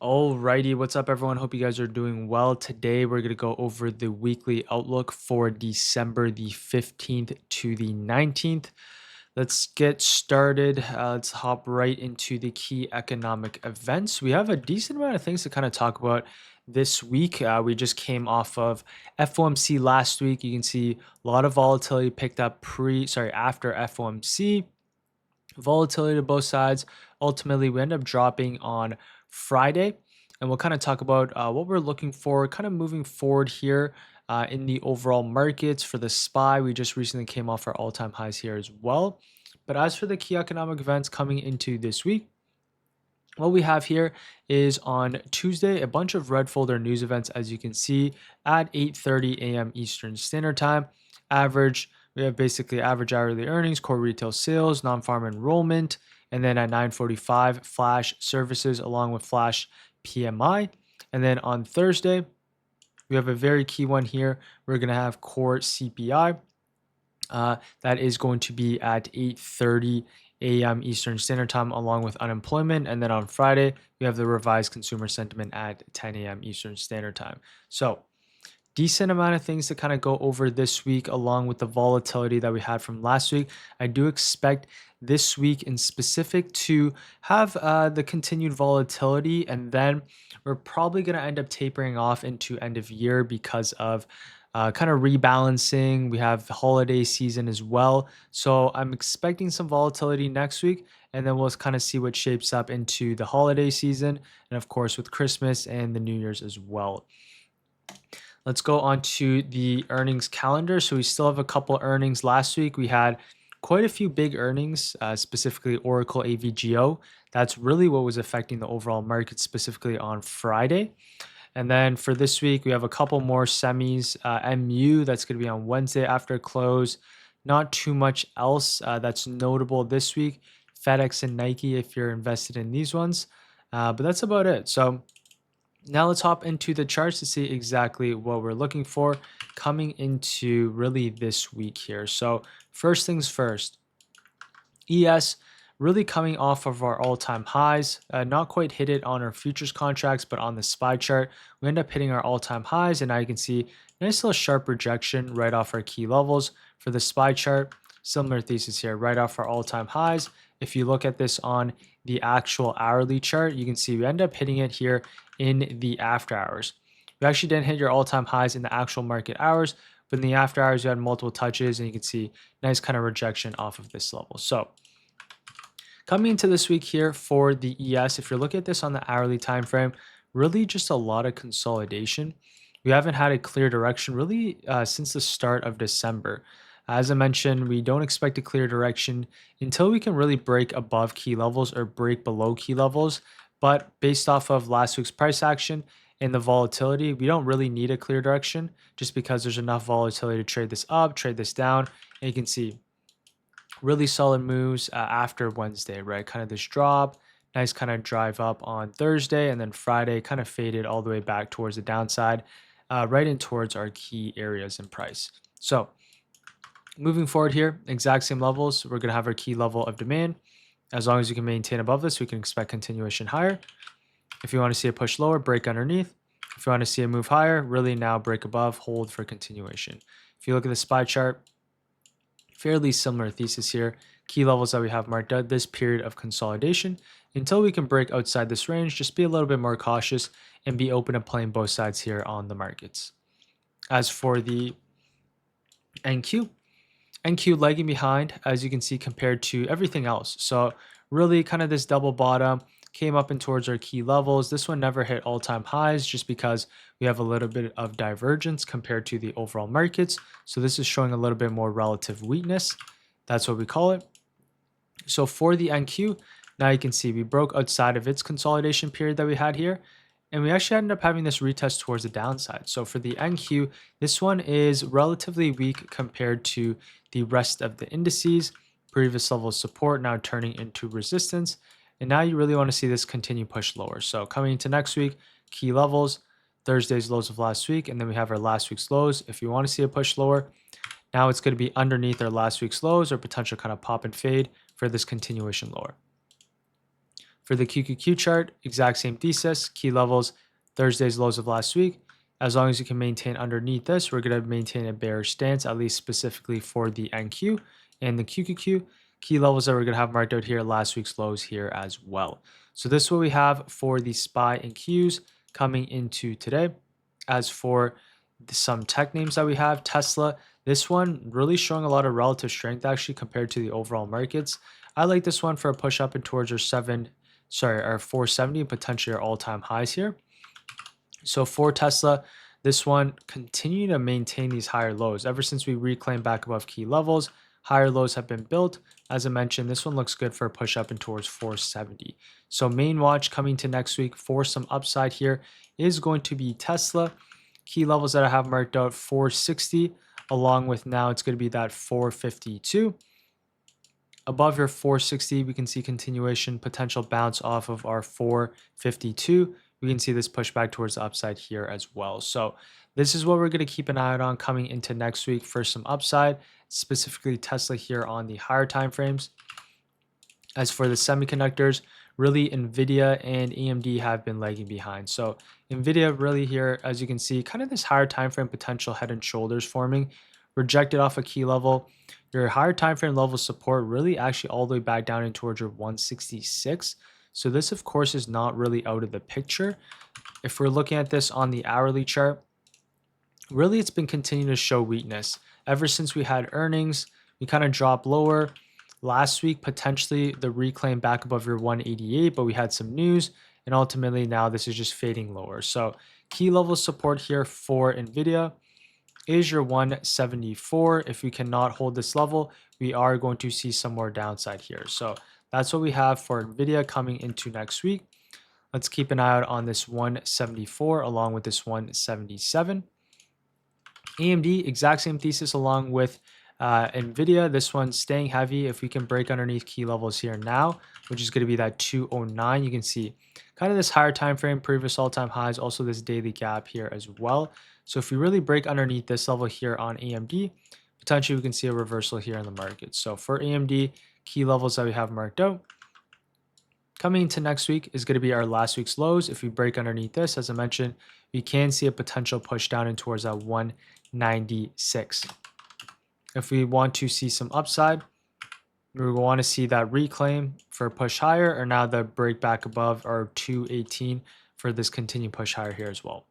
Alrighty, what's up, everyone? Hope you guys are doing well. Today, we're going to go over the weekly outlook for December the 15th to the 19th. Let's get started. Let's hop right into the key economic events. We have a decent amount of things to kind of talk about this week. We just came off of FOMC last week. You can see a lot of volatility picked up after FOMC. Volatility to both sides. Ultimately, we end up dropping on Friday, and we'll kind of talk about what we're looking for, kind of moving forward here in the overall markets. For the SPY, we just recently came off our all-time highs here as well. But as for the key economic events coming into this week, what we have here is on Tuesday, a bunch of red folder news events, as you can see, at 8:30 a.m. Eastern Standard Time. We have basically average hourly earnings, core retail sales, non-farm enrollment, and then at 9:45, flash services along with flash PMI. And then on Thursday, we have a very key one here. We're going to have core CPI. That is going to be at 8:30 a.m. Eastern Standard Time, along with unemployment. And then on Friday, we have the revised consumer sentiment at 10 a.m. Eastern Standard Time. So, decent amount of things to kind of go over this week, along with the volatility that we had from last week. I do expect this week in specific to have the continued volatility, and then we're probably going to end up tapering off into end of year because of kind of rebalancing. We have the holiday season as well. So I'm expecting some volatility next week, and then we'll kind of see what shapes up into the holiday season, and of course with Christmas and the New Year's as well. Let's go on to the earnings calendar. So we still have a couple earnings. Last week we had quite a few big earnings, specifically Oracle AVGO. That's really what was affecting the overall market, specifically on Friday. And then for this week, we have a couple more semis. MU, that's going to be on Wednesday after close. Not too much else that's notable this week. FedEx and Nike, if you're invested in these ones. But that's about it. So now let's hop into the charts to see exactly what we're looking for coming into really this week here. So first things first, ES really coming off of our all-time highs, not quite hit it on our futures contracts, but on the SPY chart, we end up hitting our all-time highs, and now you can see nice little sharp rejection right off our key levels. For the SPY chart, similar thesis here, right off our all-time highs. If you look at this on the actual hourly chart, you can see we end up hitting it here in the after hours. We actually didn't hit your all-time highs in the actual market hours, but in the after hours, you had multiple touches, and you can see nice kind of rejection off of this level. So coming into this week here for the ES, if you're looking at this on the hourly time frame, really just a lot of consolidation. We haven't had a clear direction really since the start of December. As I mentioned, we don't expect a clear direction until we can really break above key levels or break below key levels. But based off of last week's price action and the volatility, we don't really need a clear direction just because there's enough volatility to trade this up, trade this down. And you can see really solid moves after Wednesday, right? Kind of this drop, nice kind of drive up on Thursday, and then Friday kind of faded all the way back towards the downside, right in towards our key areas in price. So moving forward here, exact same levels. We're going to have our key level of demand. As long as you can maintain above this, we can expect continuation higher. If you want to see a push lower, break underneath. If you want to see a move higher, really now break above, hold for continuation. If you look at the SPY chart, fairly similar thesis here. Key levels that we have marked out, this period of consolidation. Until we can break outside this range, just be a little bit more cautious and be open to playing both sides here on the markets. As for the NQ lagging behind, as you can see, compared to everything else. So really kind of this double bottom came up and towards our key levels. This one never hit all-time highs just because we have a little bit of divergence compared to the overall markets. So this is showing a little bit more relative weakness. That's what we call it. So for the NQ, now you can see we broke outside of its consolidation period that we had here, and we actually ended up having this retest towards the downside. So for the NQ, this one is relatively weak compared to the rest of the indices. Previous level of support now turning into resistance. And now you really want to see this continue push lower. So coming into next week, key levels, Thursday's lows of last week, and then we have our last week's lows. If you want to see a push lower, now it's going to be underneath our last week's lows or potential kind of pop and fade for this continuation lower. For the QQQ chart, exact same thesis, key levels, Thursday's lows of last week. As long as you can maintain underneath this, we're going to maintain a bearish stance, at least specifically for the NQ and the QQQ. Key levels that we're going to have marked out here, last week's lows here as well. So this is what we have for the SPY and Qs coming into today. As for some tech names that we have, Tesla, this one really showing a lot of relative strength actually compared to the overall markets. I like this one for a push up and towards our 470 and potentially our all-time highs here. So for Tesla, this one continue to maintain these higher lows. Ever since we reclaimed back above key levels, higher lows have been built. As I mentioned, this one looks good for a push up and towards 470. So main watch coming to next week for some upside here is going to be Tesla. Key levels that I have marked out 460, along with now it's going to be that 452. Above your 460, we can see continuation, potential bounce off of our 452. We can see this push back towards the upside here as well. So this is what we're going to keep an eye out on coming into next week for some upside, specifically Tesla here on the higher time frames. As for the semiconductors, really Nvidia and AMD have been lagging behind. So Nvidia really here, as you can see, kind of this higher time frame potential head and shoulders forming, rejected off a key level. Your higher time frame level support really actually all the way back down in towards your 166. So this of course is not really out of the picture. If we're looking at this on the hourly chart, really it's been continuing to show weakness. Ever since we had earnings, we kind of dropped lower. Last week, potentially the reclaim back above your 188, but we had some news, and ultimately now this is just fading lower. So key level support here for Nvidia is your 174. If we cannot hold this level, we are going to see some more downside here. So that's what we have for Nvidia coming into next week. Let's keep an eye out on this 174 along with this 177. AMD, exact same thesis along with Nvidia. This one staying heavy. If we can break underneath key levels here now, which is going to be that 209, you can see kind of this higher time frame, previous all-time highs, also this daily gap here as well. So if we really break underneath this level here on AMD, potentially we can see a reversal here in the market. So for AMD, key levels that we have marked out coming into next week is going to be our last week's lows. If we break underneath this, as I mentioned, we can see a potential push down in towards that 196. If we want to see some upside, we want to see that reclaim for a push higher, or now the break back above our 218 for this continued push higher here as well.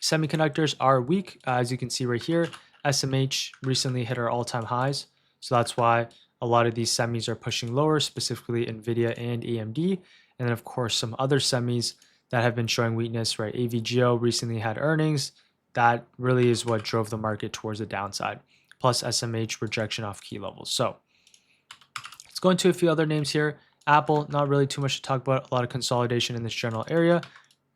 Semiconductors are weak, as you can see right here. SMH recently hit our all-time highs, so that's why a lot of these semis are pushing lower, specifically Nvidia and AMD, and then of course some other semis that have been showing weakness, right? AVGO recently had earnings. That really is what drove the market towards the downside, plus SMH rejection off key levels. So let's go into a few other names here. Apple, not really too much to talk about, a lot of consolidation in this general area.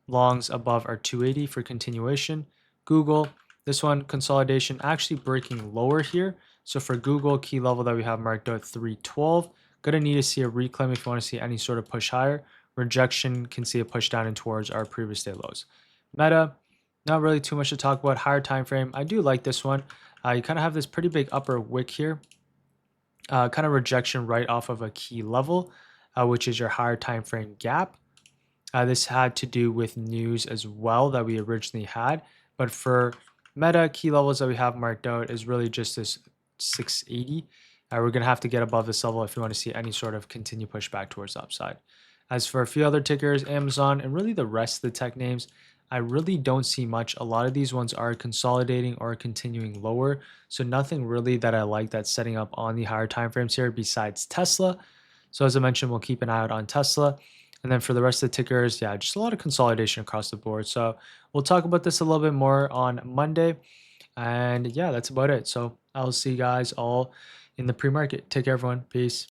Longs above our 280 for continuation. Google, this one consolidation actually breaking lower here. So for Google, key level that we have marked out 312. Gonna need to see a reclaim if you want to see any sort of push higher. Rejection can see a push down in towards our previous day lows. Meta, not really too much to talk about. Higher time frame, I do like this one. You kind of have this pretty big upper wick here. Kind of rejection right off of a key level, which is your higher time frame gap. This had to do with news as well that we originally had. But for Meta, key levels that we have marked out is really just this 680. We're going to have to get above this level if you want to see any sort of continued pushback towards the upside. As for a few other tickers, Amazon, and really the rest of the tech names, I really don't see much. A lot of these ones are consolidating or continuing lower. So nothing really that I like that's setting up on the higher time frames here besides Tesla. So as I mentioned, we'll keep an eye out on Tesla. And then for the rest of the tickers, yeah, just a lot of consolidation across the board. So we'll talk about this a little bit more on Monday. And yeah, that's about it. So I'll see you guys all in the pre-market. Take care, everyone. Peace.